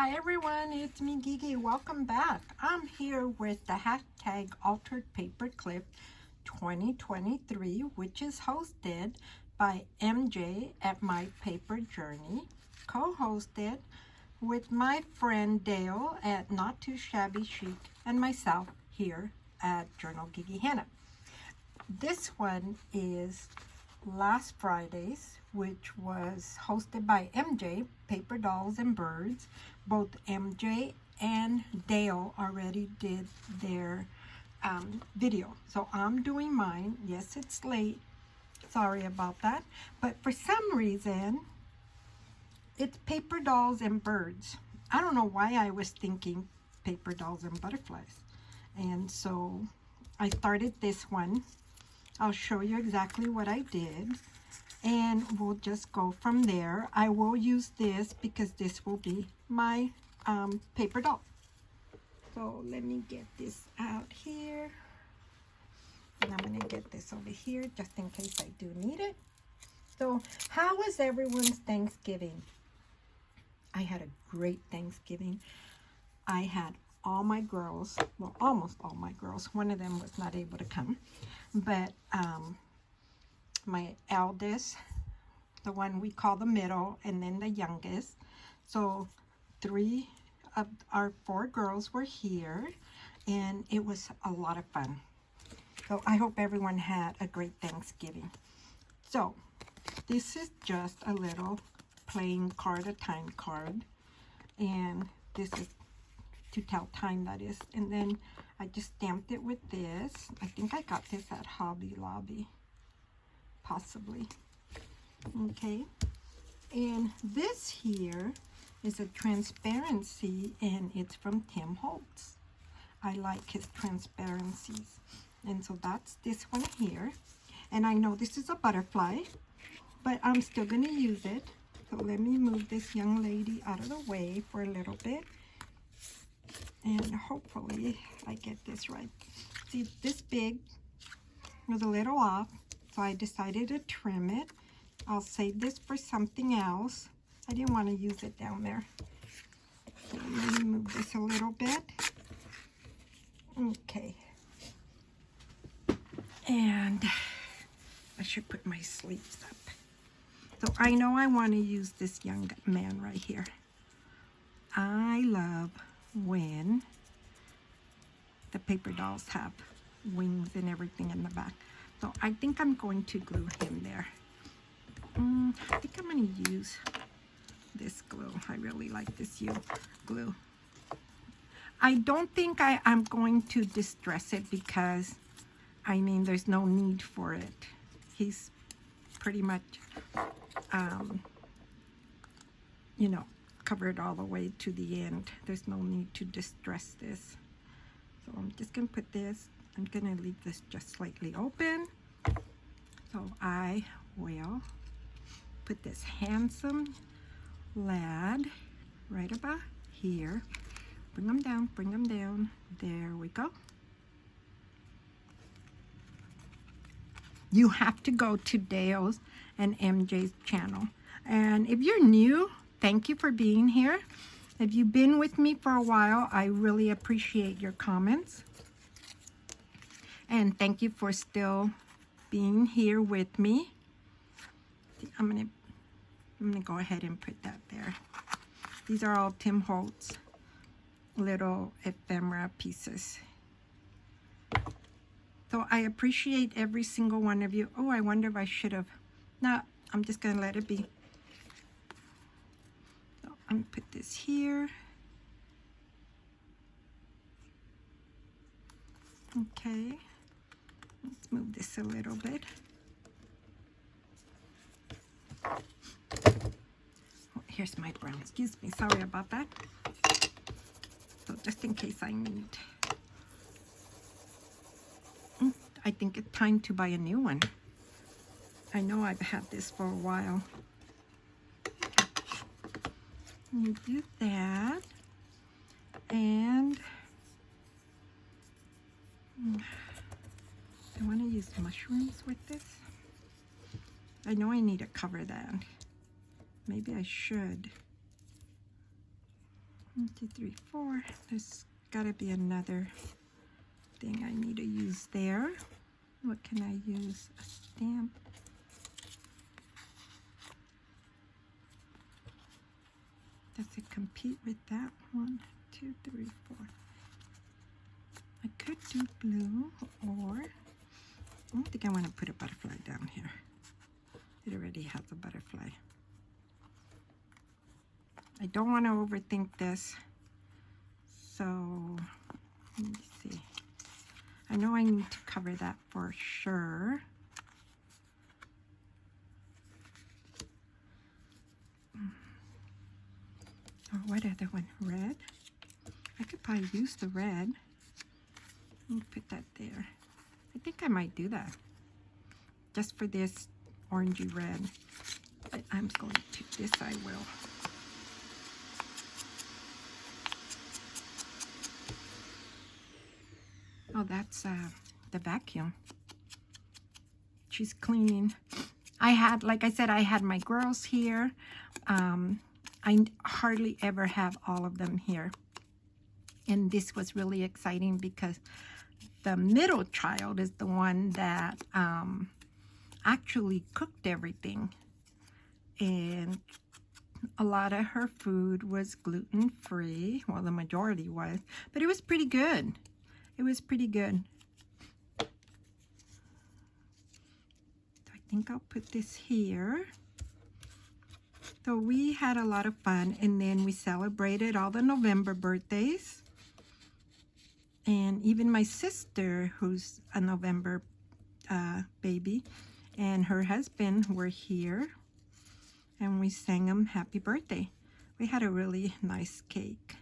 Hi everyone, it's me Gigi. Welcome back. I'm here with the hashtag Altered Paperclip 2023, which is hosted by MJ at My Paper Journey, co-hosted with my friend Dale at Not Too Shabby Chic, and myself here at Journal Gigi Hannah. This one is last Friday's, which was hosted by MJ, Paper Dolls and Birds. Both MJ and Dale already did their video. So I'm doing mine. Yes, it's late. Sorry about that. But for some reason, it's Paper Dolls and Birds. I don't know why I was thinking Paper Dolls and Butterflies. And so I started this one. I'll show you exactly what I did, and we'll just go from there. I will use this because this will be my paper doll. So let me get this out here, and I'm going to get this over here just in case I do need it. So how was everyone's Thanksgiving? I had a great Thanksgiving. I had all my girls, well, almost all my girls. One of them was not able to come, but my eldest, the one we call the middle, and then the youngest. So 3 of our 4 girls were here, and it was a lot of fun. So I hope everyone had a great Thanksgiving. So this is just a little playing card, a time card, and this is to tell time, that is. And then I just stamped it with this. I think I got this at Hobby Lobby, possibly. Okay, and this here is a transparency, and it's from Tim Holtz. I like his transparencies, and so that's this one here. And I know this is a butterfly, but I'm still going to use it. So let me move this young lady out of the way for a little bit, and hopefully I get this right. See, this big was a little off, so I decided to trim it. I'll save this for something else. I didn't want to use it down there. So let me move this a little bit. Okay. And I should put my sleeves up. So I know I want to use this young man right here. I love when the paper dolls have wings and everything in the back. So I think I'm going to glue him there. I think I'm going to use this glue. I really like this glue. I don't think I'm going to distress it because, I mean, there's no need for it. He's pretty much, you know, covered all the way to the end. There's no need to distress this. So I'm just going to put this, I'm going to leave this just slightly open. So I will put this handsome lad right about here. Bring them down, bring them down. There we go. You have to go to Dale's and MJ's channel. And if you're new, thank you for being here. If you've been with me for a while, I really appreciate your comments. And thank you for still being here with me. I'm gonna go ahead and put that there. These are all Tim Holtz little ephemera pieces. So I appreciate every single one of you. Oh, I wonder if I should have. No, I'm just gonna let it be. So I'm gonna put this here. Okay, let's move this a little bit. Oh, here's my brown. Excuse me, sorry about that. So just in case I need. I think it's time to buy a new one. I know I've had this for a while. You do that, and I want to use mushrooms with this. I know I need to cover that. Maybe I should. 1, 2, 3, 4. There's gotta be another thing I need to use there. What can I use? A stamp. Does it compete with that? 1, 2, 3, 4. I could do blue, or I don't think I want to put a butterfly down here. It already has a butterfly. I don't want to overthink this. So, let me see. I know I need to cover that for sure. Or what other one? Red? I could probably use the red. Let me put that there. I think I might do that. Just for this orangey red. But I'm going to, this I will. Oh, that's the vacuum. She's cleaning. I had, like I said, I had my girls here. I hardly ever have all of them here. And this was really exciting because the middle child is the one that actually cooked everything. And a lot of her food was gluten-free. Well, the majority was. But it was pretty good. It was pretty good. So I think I'll put this here. So we had a lot of fun, and then we celebrated all the November birthdays. And even my sister, who's a November baby, and her husband were here, and we sang them happy birthday. We had a really nice cake.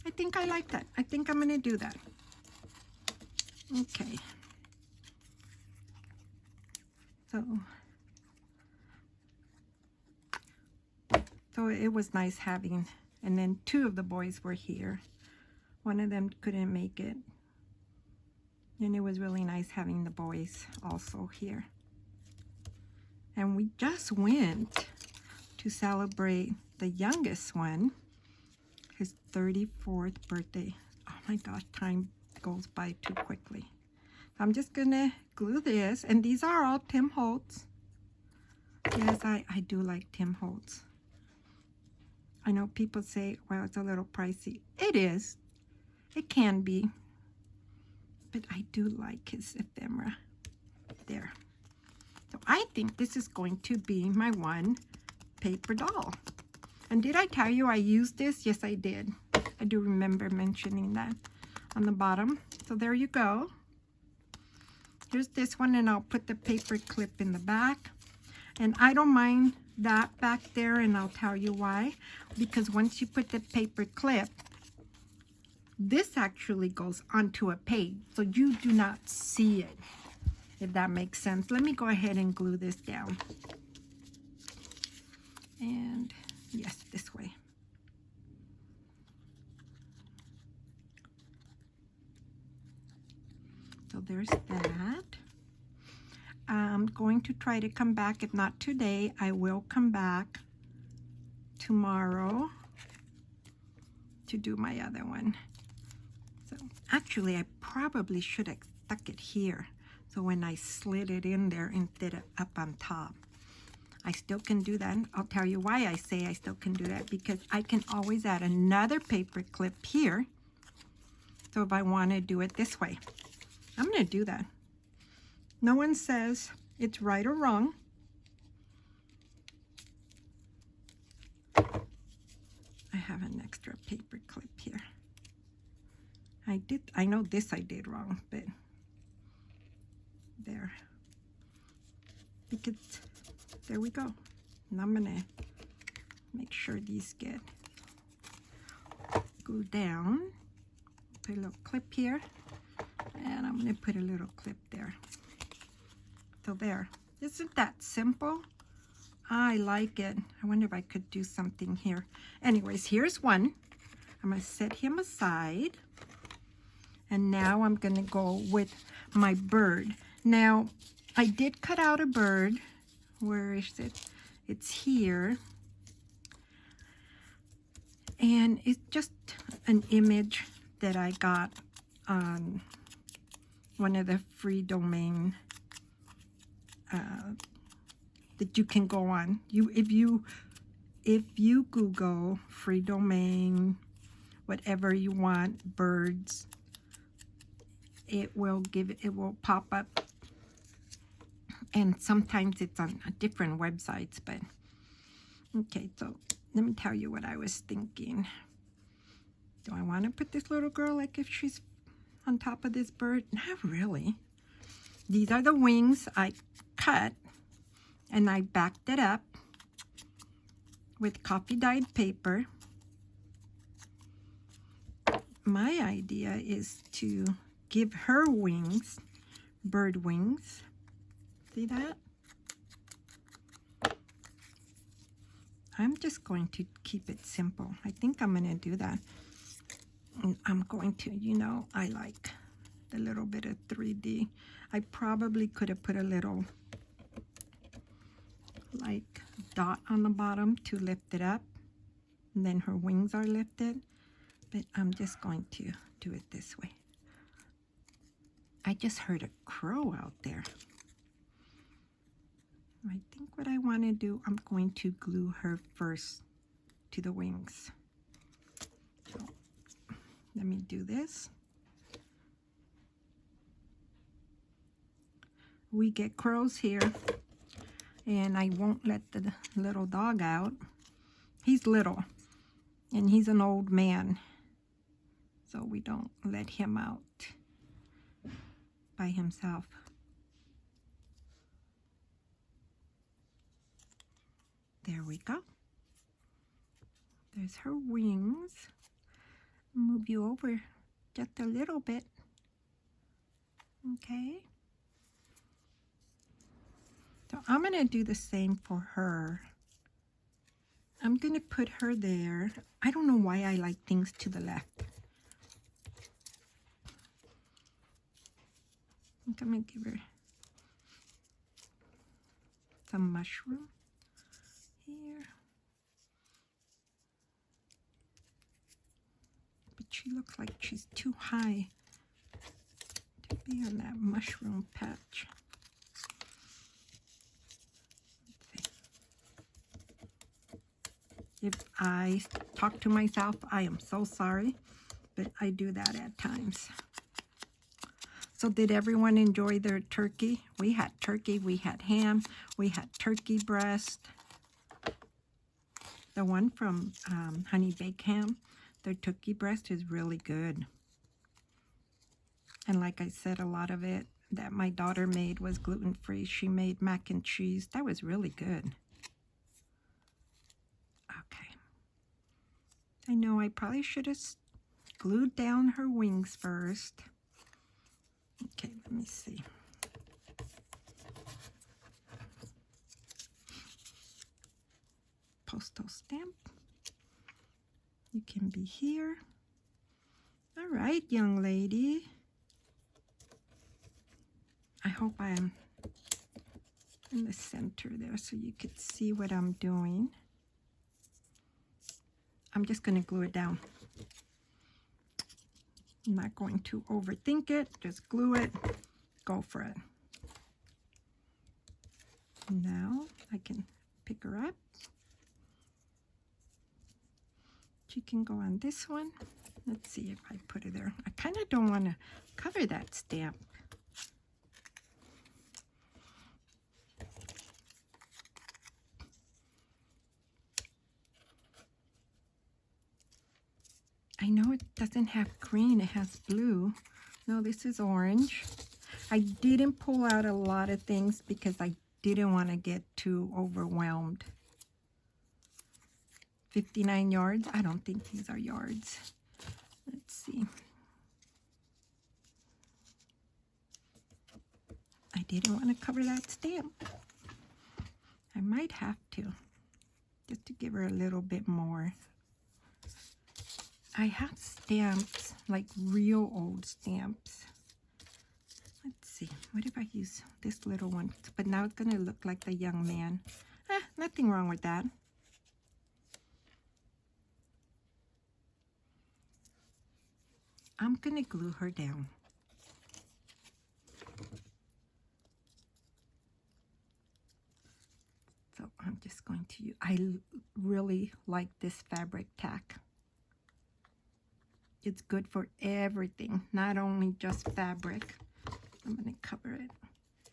I think I like that. I think I'm going to do that. Okay. So it was nice having, and then 2 of the boys were here. One of them couldn't make it. And it was really nice having the boys also here. And we just went to celebrate the youngest one, his 34th birthday. Oh my gosh, time goes by too quickly. I'm just gonna glue this, and these are all Tim Holtz. Yes, I do like Tim Holtz. I know people say, well, it's a little pricey. It is. It can be. But I do like his ephemera. There. So I think this is going to be my one paper doll. And did I tell you I used this? Yes, I did. I do remember mentioning that on the bottom. So there you go. Here's this one, and I'll put the paper clip in the back. And I don't mind that back there, and I'll tell you why. Because once you put the paper clip, this actually goes onto a page, so you do not see it, if that makes sense. Let me go ahead and glue this down. And yes, this way. So there's that. I'm going to try to come back. If not today, I will come back tomorrow to do my other one. So actually, I probably should have stuck it here. So when I slid it in there instead of up on top. I still can do that. I'll tell you why I say I still can do that, because I can always add another paper clip here. So if I want to do it this way, I'm going to do that. No one says it's right or wrong. I have an extra paper clip here. I know this I did wrong, but there. Because there we go. And I'm gonna make sure these get glued down. Put a little clip here, and I'm gonna put a little clip there. So there. Isn't that simple? I like it. I wonder if I could do something here. Anyways, here's one. I'm gonna set him aside. And now I'm gonna go with my bird. Now, I did cut out a bird. Where is it? It's here. And it's just an image that I got on one of the free domain that you can go on. If you Google free domain, whatever you want, birds, it will pop up. And sometimes it's on different websites, but okay, so let me tell you what I was thinking. Do I want to put this little girl like if she's on top of this bird? Not really. These are the wings I cut, and I backed it up with coffee dyed paper. My idea is to give her wings, bird wings. See that? I'm just going to keep it simple. I think I'm going to do that. And I'm going to, you know, I like the little bit of 3D. I probably could have put a little like dot on the bottom to lift it up, and then her wings are lifted, but I'm just going to do it this way. I just heard a crow out there. I think what I want to do, I'm going to glue her first to the wings. So let me do this. We get crows here, and I won't let the little dog out. He's little, and he's an old man, so we don't let him out by himself. There we go. There's her wings. Move you over just a little bit. Okay. So I'm going to do the same for her. I'm going to put her there. I don't know why I like things to the left. I'm going to give her some mushroom here. But she looks like she's too high to be on that mushroom patch. If I talk to myself, I am so sorry, but I do that at times. So did everyone enjoy their turkey? We had turkey, we had ham, we had turkey breast. The one from Honey Baked Ham, their turkey breast is really good. And like I said, a lot of it that my daughter made was gluten-free. She made mac and cheese. That was really good. Okay. I know I probably should have glued down her wings first. Okay, let me see. Postal stamp. You can be here. All right, young lady. I hope I am in the center there so you could see what I'm doing. I'm just going to glue it down. I'm not going to overthink it. Just glue it. Go for it. Now I can pick her up. She can go on this one. Let's see if I put her there. I kind of don't want to cover that stamp. I know it doesn't have green, it has blue. No, this is orange. I didn't pull out a lot of things because I didn't want to get too overwhelmed. 59 yards? I don't think these are yards. Let's see. I didn't want to cover that stamp. I might have to, just to give her a little bit more. I have stamps, like real old stamps. Let's see, what if I use this little one? But now it's going to look like the young man. Nothing wrong with that. I'm gonna glue her down. So I'm just going to, I really like this fabric tack. It's good for everything, not only just fabric. I'm gonna cover it.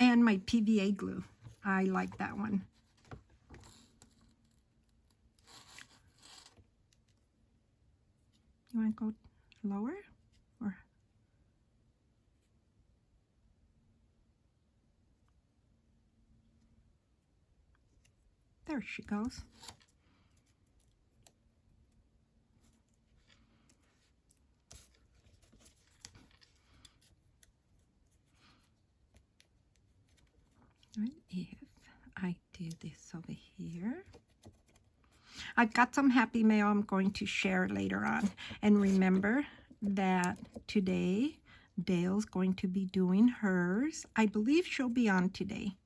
And my PVA glue, I like that one. You wanna go lower or? There she goes. What if I do this over here? I've got some happy mail I'm going to share later on. And remember that today, Dale's going to be doing hers. I believe she'll be on today.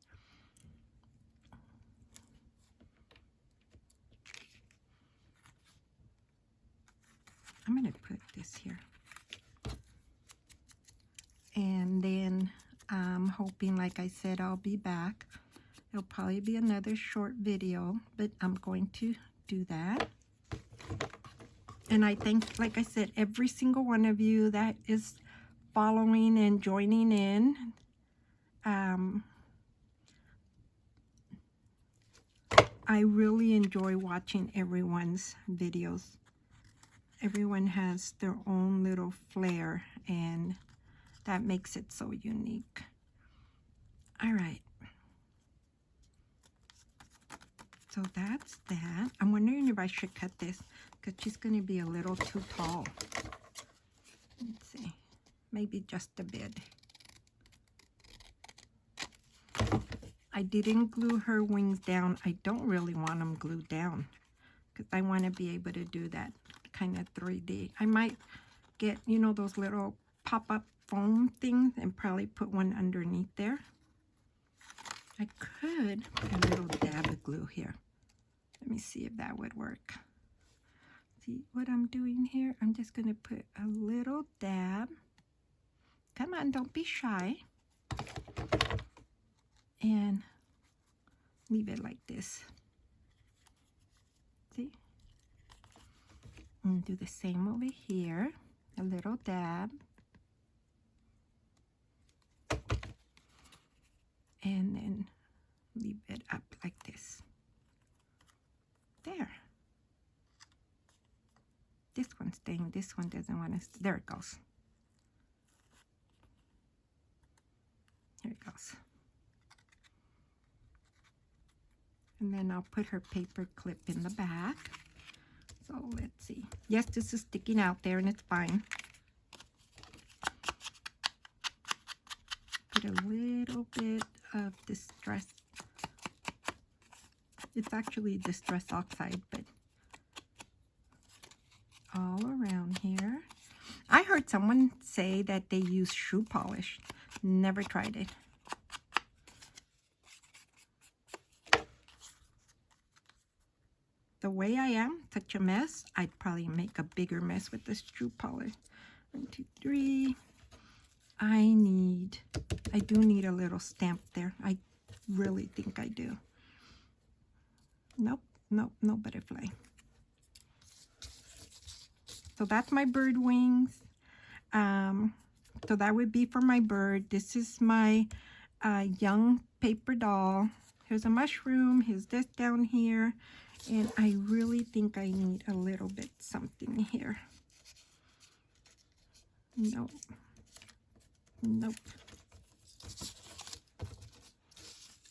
I'm going to put this here. And then I'm hoping, like I said, I'll be back. It'll probably be another short video, but I'm going to do that. And I thank, like I said, every single one of you that is following and joining in. I really enjoy watching everyone's videos. Everyone has their own little flair, and that makes it so unique. All right. So that's that. I'm wondering if I should cut this because she's going to be a little too tall. Let's see. Maybe just a bit. I didn't glue her wings down. I don't really want them glued down because I want to be able to do that kind of 3D. I might get, you know, those little pop-up foam things and probably put one underneath there. I could put a little dab of glue here. Let me see if that would work. See what I'm doing here? I'm just going to put a little dab. Come on, don't be shy. And leave it like this. See? And do the same over here. A little dab. And then leave it up like this. There. This one's staying. This one doesn't want to. There it goes. Here it goes. And then I'll put her paper clip in the back. So let's see. Yes, this is sticking out there and it's fine. Put a little bit of distress. It's actually Distress Oxide, but all around here. I heard someone say that they use shoe polish. Never tried it. The way I am, such a mess, I'd probably make a bigger mess with this shoe polish. 1, 2, 3. I do need a little stamp there. I really think I do. Nope, nope, no butterfly. So that's my bird wings. So that would be for my bird. This is my young paper doll. Here's a mushroom. Here's this down here. And I really think I need a little bit something here. Nope. Nope.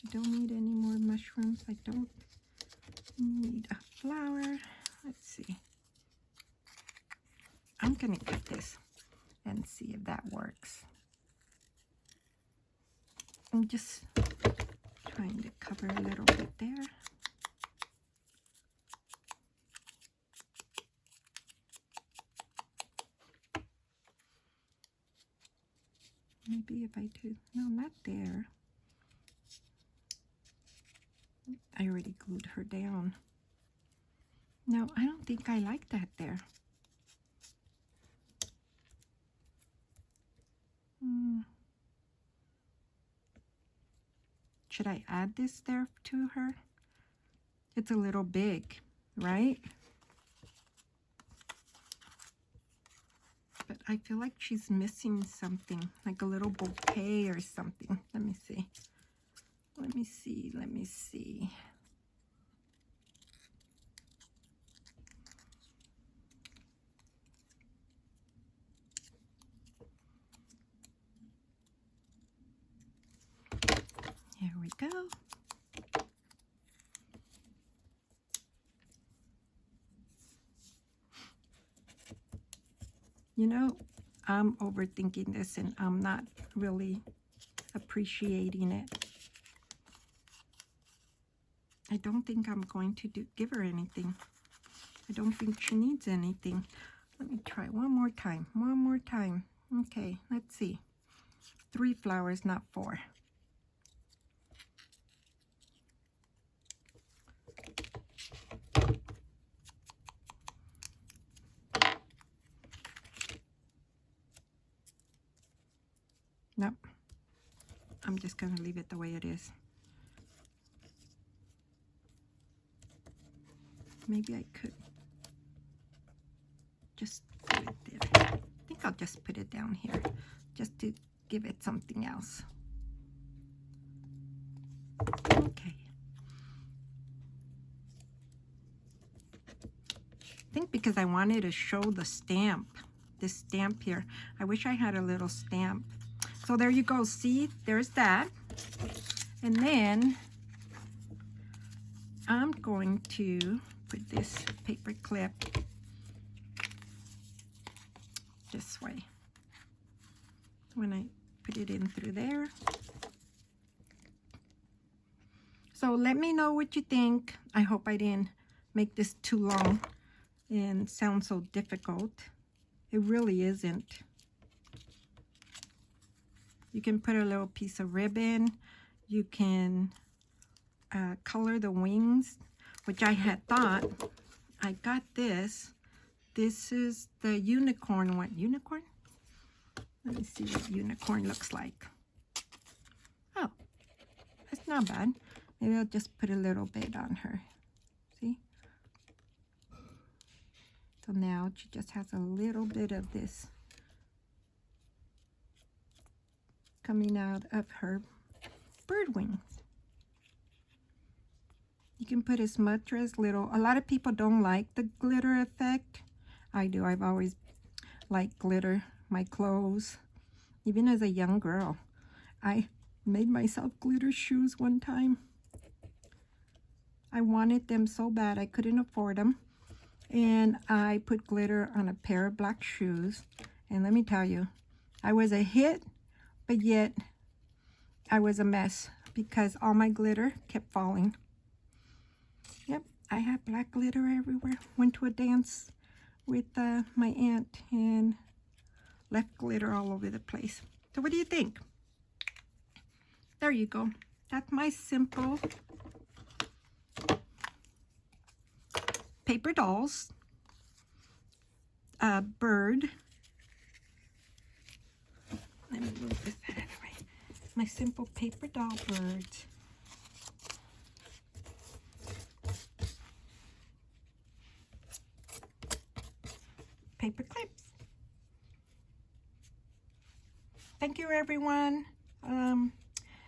I don't need any more mushrooms. I don't need a flower. Let's see. I'm gonna cut this and see if that works. I'm just trying to cover a little bit there. Maybe if I do, no, not there. I already glued her down. No, I don't think I like that there. should I add this there to her? It's a little big, right? But I feel like she's missing something, like a little bouquet or something. Let me see. Let me see. Let me see. Here we go. You know, I'm overthinking this and I'm not really appreciating it. I don't think I'm going to give her anything. I don't think she needs anything. Let me try one more time. One more time. Okay, let's see. 3 flowers, not 4. Nope. I'm just going to leave it the way it is. Maybe I could just put it there. I think I'll just put it down here just to give it something else. Okay. I think because I wanted to show the stamp, this stamp here. I wish I had a little stamp. So there you go. See, there's that. And then I'm going to put this paper clip this way. When I put it in through there. So let me know what you think. I hope I didn't make this too long and sound so difficult. It really isn't. You can put a little piece of ribbon. You can color the wings, which I had thought. I got this. This is the unicorn one. Unicorn? Let me see what unicorn looks like. Oh, that's not bad. Maybe I'll just put a little bit on her. See? So now she just has a little bit of this coming out of her bird wings. You can put as much or as little. A lot of people don't like the glitter effect. I do. I've always liked glitter. My clothes. Even as a young girl. I made myself glitter shoes one time. I wanted them so bad I couldn't afford them. And I put glitter on a pair of black shoes. And let me tell you, I was a hit, but yet I was a mess because all my glitter kept falling. Yep, I had black glitter everywhere. Went to a dance with my aunt and left glitter all over the place. So what do you think? There you go. That's my simple paper dolls. Bird. Let me move this out of the way. My simple paper doll birds. Paper clips. Thank you, everyone.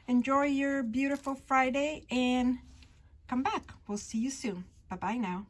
Enjoy your beautiful Friday and come back. We'll see you soon. Bye-bye now.